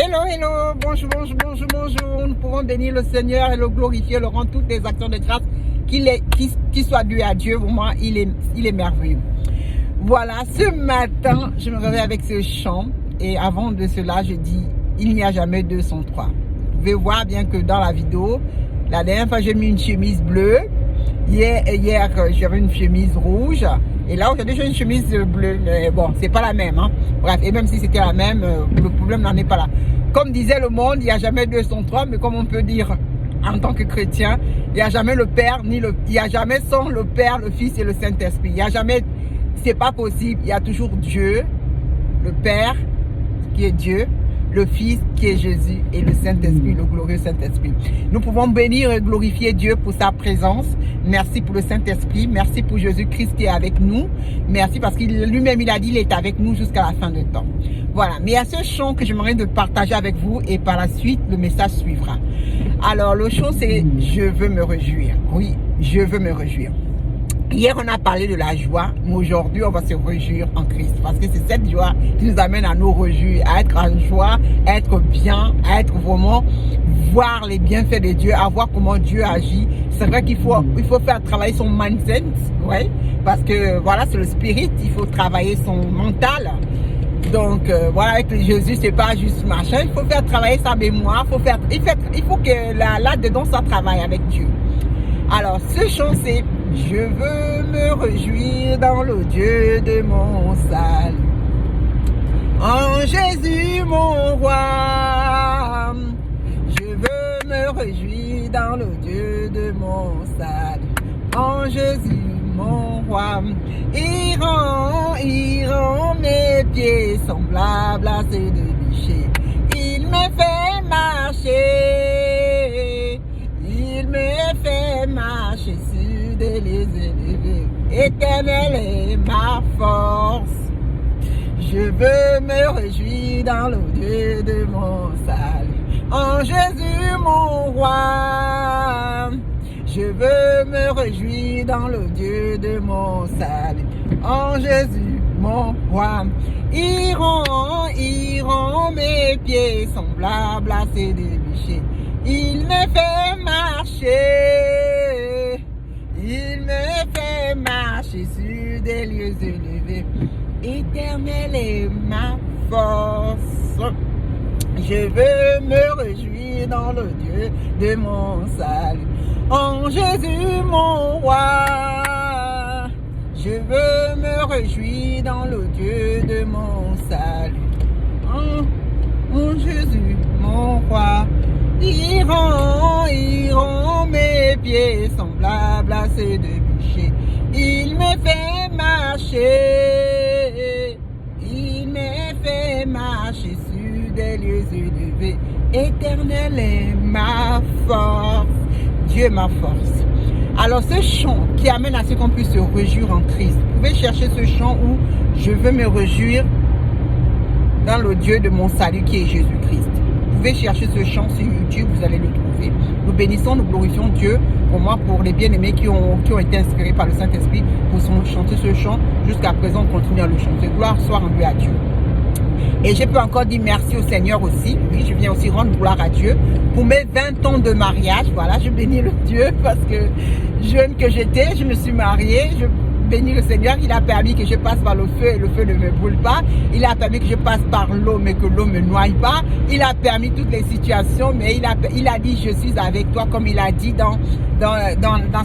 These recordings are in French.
Hello, hello, bonjour, bonjour, bonjour, bonjour. Nous pouvons bénir le Seigneur et le glorifier, le rendre toutes les actions de grâce qui soient dues à Dieu. Vraiment, il est merveilleux. Voilà, ce matin, je me réveille avec ce chant. Et avant de cela, je dis, il n'y a jamais 203. Vous pouvez voir bien que dans la vidéo, la dernière fois, j'ai mis une chemise bleue. Hier j'avais une chemise rouge. Et là, aujourd'hui, j'ai une chemise bleue. Mais bon, c'est pas la même. Hein. Bref, et même si c'était la même, le problème n'en est pas là. Comme disait le monde, il n'y a jamais 203, mais comme on peut dire en tant que chrétien, il n'y a jamais le Père, il n'y a jamais sans le Père, le Fils et le Saint-Esprit. Il n'y a jamais, c'est pas possible. Il y a toujours Dieu, le Père, qui est Dieu, le Fils qui est Jésus et le Saint-Esprit, le glorieux Saint-Esprit. Nous pouvons bénir et glorifier Dieu pour sa présence. Merci pour le Saint-Esprit. Merci pour Jésus-Christ qui est avec nous. Merci parce qu'il lui-même, il a dit, il est avec nous jusqu'à la fin du temps. Voilà. Mais il y a ce chant que j'aimerais de partager avec vous et par la suite, le message suivra. Alors, le chant, c'est « Je veux me réjouir ». Oui, je veux me réjouir. Hier, on a parlé de la joie, mais aujourd'hui, on va se réjouir en Christ. Parce que c'est cette joie qui nous amène à nous réjouir, à être en joie, à être bien, à être vraiment, voir les bienfaits de Dieu, à voir comment Dieu agit. C'est vrai qu'il faut faire travailler son mindset, ouais, parce que voilà, c'est le spirit, il faut travailler son mental. Donc, voilà, avec Jésus, c'est pas juste machin, il faut faire travailler sa mémoire, il faut que là-dedans, ça travaille avec Dieu. Alors, ce chant, c'est « Je veux me réjouir dans le Dieu de mon salut. En Jésus, mon roi. Je veux me réjouir dans le Dieu de mon salut. En Jésus, mon roi. Il rend mes pieds semblables à ceux de bûcher. Il me fait marcher. Il me fait marcher sur des lieux élevés. Éternel est ma force. Je veux me réjouir dans le Dieu de mon salut. En Jésus mon roi. Je veux me réjouir dans le Dieu de mon salut. En Jésus mon roi. Il rend mes pieds semblables à ceux des bûchers. Il me fait marcher, il me fait marcher sur des lieux élevés. Éternel est ma force. Je veux me réjouir dans le Dieu de mon salut. En Jésus mon roi. Je veux me réjouir dans le Dieu de mon salut. En Jésus mon roi. Il rend mes pieds semblables à ceux de bûcher. Il me fait marcher. Il me fait marcher sur des lieux élevés. Éternel est ma force. Dieu est ma force. Alors ce chant qui amène à ce qu'on puisse se réjouir en Christ. Vous pouvez chercher ce chant où je veux me réjouir dans le Dieu de mon salut qui est Jésus-Christ. Vous pouvez chercher ce chant sur YouTube, vous allez le trouver. Nous bénissons, nous glorifions Dieu, pour moi, pour les bien-aimés qui ont été inspirés par le Saint-Esprit pour chanter ce chant. Jusqu'à présent, on continue à le chanter. Gloire soit rendue à Dieu. Et je peux encore dire merci au Seigneur aussi. Oui, je viens aussi rendre gloire à Dieu pour mes 20 ans de mariage. Voilà, je bénis le Dieu parce que jeune que j'étais, je me suis mariée. Je bénis le Seigneur, il a permis que je passe par le feu et le feu ne me brûle pas. Il a permis que je passe par l'eau mais que l'eau ne me noie pas. Il a permis toutes les situations, mais il a dit je suis avec toi, comme il a dit dans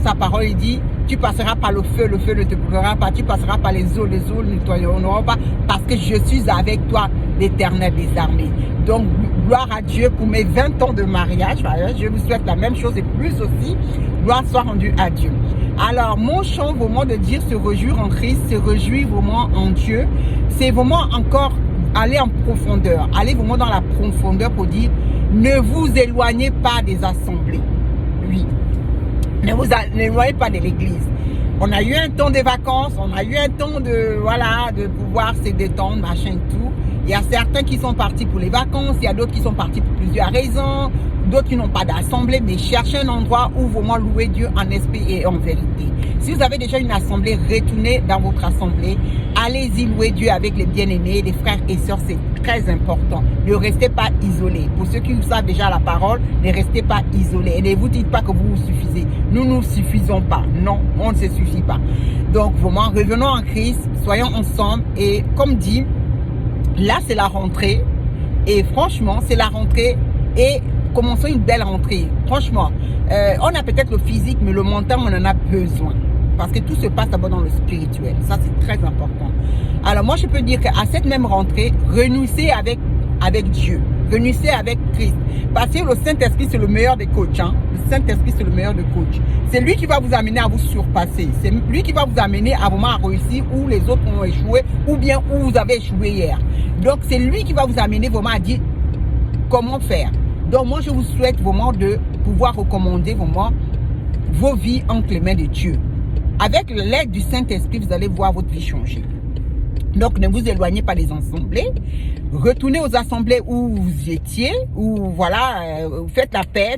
sa parole. Il dit tu passeras par le feu ne te brûlera pas. Tu passeras par les eaux ne nettoieront pas, parce que je suis avec toi, l'Éternel des armées. Donc gloire à Dieu pour mes 20 ans de mariage. Je vous souhaite la même chose et plus aussi. Gloire soit rendue à Dieu. Alors, mon chant, vraiment de dire se réjouir en Christ, se réjouir vraiment en Dieu, c'est vraiment encore aller en profondeur, aller vraiment dans la profondeur pour dire ne vous éloignez pas des assemblées. Oui, ne vous éloignez pas de l'église. On a eu un temps de vacances, on a eu un temps de, voilà, de pouvoir se détendre, machin, tout. Il y a certains qui sont partis pour les vacances, il y a d'autres qui sont partis pour plusieurs raisons, d'autres qui n'ont pas d'assemblée, mais cherchez un endroit où vraiment louer Dieu en esprit et en vérité. Si vous avez déjà une assemblée, retournez dans votre assemblée. Allez-y louer Dieu avec les bien-aimés, les frères et sœurs, c'est très important. Ne restez pas isolés. Pour ceux qui savent déjà la parole, ne restez pas isolés. Et ne vous dites pas que vous vous suffisez. Nous ne nous suffisons pas. Non, on ne se suffit pas. Donc vraiment, revenons en Christ, soyons ensemble. Et comme dit, là c'est la rentrée. Et franchement, c'est la rentrée. Et commençons une belle rentrée. Franchement, on a peut-être le physique, mais le mental, on en a besoin. Parce que tout se passe d'abord dans le spirituel. Ça, c'est très important. Alors, moi, je peux dire qu'à cette même rentrée, renouissez avec Dieu. Renouissez avec Christ. Parce que le Saint-Esprit, c'est le meilleur des coachs. Hein? Le Saint-Esprit, c'est le meilleur des coachs. C'est lui qui va vous amener à vous surpasser. C'est lui qui va vous amener à vraiment réussir où les autres ont échoué ou bien où vous avez échoué hier. Donc, c'est lui qui va vous amener vraiment à dire comment faire. Donc, moi, je vous souhaite vraiment de pouvoir recommander vraiment vos vies entre les mains de Dieu. Avec l'aide du Saint-Esprit, vous allez voir votre vie changer. Donc, ne vous éloignez pas des assemblées. Retournez aux assemblées où vous étiez, où voilà, faites la paix,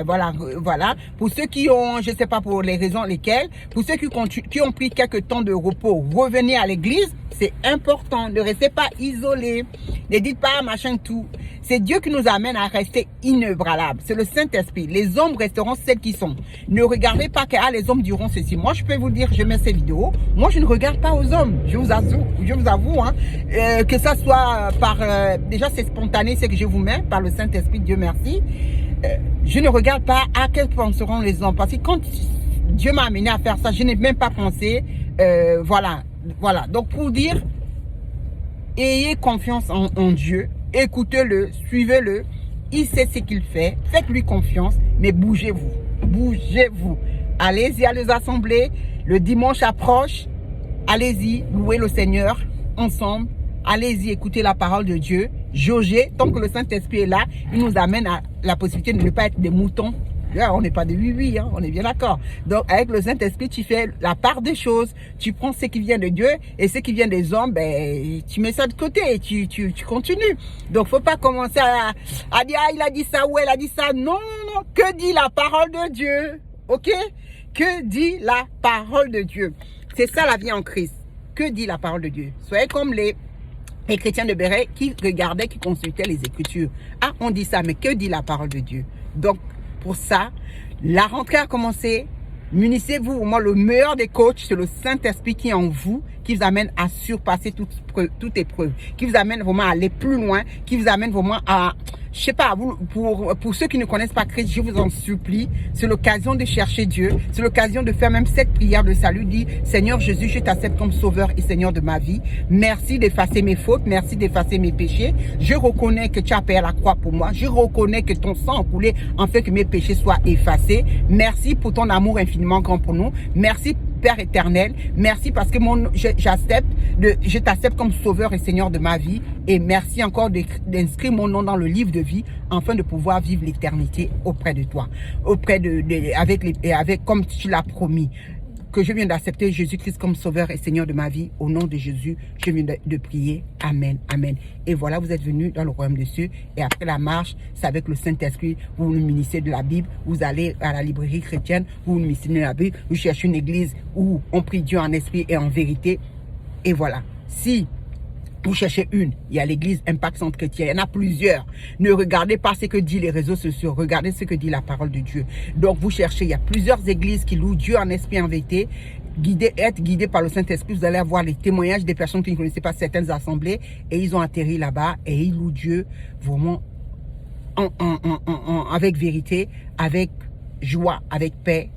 voilà. Pour ceux qui ont, je ne sais pas pour les raisons lesquelles, pour ceux qui ont pris quelques temps de repos, revenez à l'église. C'est important. Ne restez pas isolés. Ne dites pas machin tout. C'est Dieu qui nous amène à rester inébranlables. C'est le Saint-Esprit. Les hommes resteront celles qui sont. Ne regardez pas que les hommes diront ceci. Moi, je peux vous dire, je mets ces vidéos. Moi, je ne regarde pas aux hommes. Je vous avoue, hein, que ça soit par... déjà, c'est spontané, ce que je vous mets par le Saint-Esprit, Dieu merci. Je ne regarde pas à quel penseront les hommes. Parce que quand Dieu m'a amené à faire ça, je n'ai même pas pensé. Voilà. Donc, pour dire, ayez confiance en Dieu. Écoutez-le, suivez-le. Il sait ce qu'il fait. Faites-lui confiance, mais bougez-vous. Bougez-vous. Allez-y à les assemblées. Le dimanche approche. Allez-y, louez le Seigneur ensemble. Allez-y, écoutez la parole de Dieu. Jaugez. Tant que le Saint-Esprit est là, il nous amène à la possibilité de ne pas être des moutons. Là, on n'est pas des oui-oui, hein, on est bien d'accord. Donc, avec le Saint-Esprit, tu fais la part des choses. Tu prends ce qui vient de Dieu et ce qui vient des hommes, ben, tu mets ça de côté et tu continues. Donc, faut pas commencer à dire, ah, il a dit ça ou elle a dit ça. Non. Que dit la parole de Dieu? Ok? Que dit la parole de Dieu? C'est ça la vie en Christ. Que dit la parole de Dieu? Soyez comme les chrétiens de Béret qui regardaient, qui consultaient les Écritures. Ah, on dit ça, mais que dit la parole de Dieu? Donc, pour ça, la rentrée a commencé. Munissez-vous vraiment le meilleur des coachs, c'est le Saint-Esprit qui est en vous, qui vous amène à surpasser toute épreuve, qui vous amène vraiment à aller plus loin, qui vous amène vraiment à, je sais pas, pour ceux qui ne connaissent pas Christ, je vous en supplie, c'est l'occasion de chercher Dieu, c'est l'occasion de faire même cette prière de salut, dit Seigneur Jésus, je t'accepte comme sauveur et Seigneur de ma vie. Merci d'effacer mes fautes, merci d'effacer mes péchés. Je reconnais que tu as payé la croix pour moi, je reconnais que ton sang a coulé en fait que mes péchés soient effacés. Merci pour ton amour infiniment grand pour nous. Merci Père éternel, merci parce que je t'accepte comme sauveur et Seigneur de ma vie. Et merci encore d'inscrire mon nom dans le livre de vie afin de pouvoir vivre l'éternité auprès de toi, avec comme tu l'as promis. Que je viens d'accepter Jésus-Christ comme sauveur et Seigneur de ma vie. Au nom de Jésus, je viens de prier. Amen, amen. Et voilà, vous êtes venus dans le royaume des cieux. Et après la marche, c'est avec le Saint-Esprit. Vous nous munissez de la Bible. Vous allez à la librairie chrétienne. Vous nous munissez de la Bible. Vous cherchez une église où on prie Dieu en esprit et en vérité. Et voilà. Si vous cherchez une, il y a l'église Impact Centre Chrétien, il y en a plusieurs. Ne regardez pas ce que disent les réseaux sociaux, regardez ce que dit la parole de Dieu. Donc vous cherchez, il y a plusieurs églises qui louent Dieu en esprit et en vérité. Être guidé par le Saint-Esprit, vous allez avoir les témoignages des personnes qui ne connaissaient pas certaines assemblées et ils ont atterri là-bas et ils louent Dieu vraiment avec vérité, avec joie, avec paix,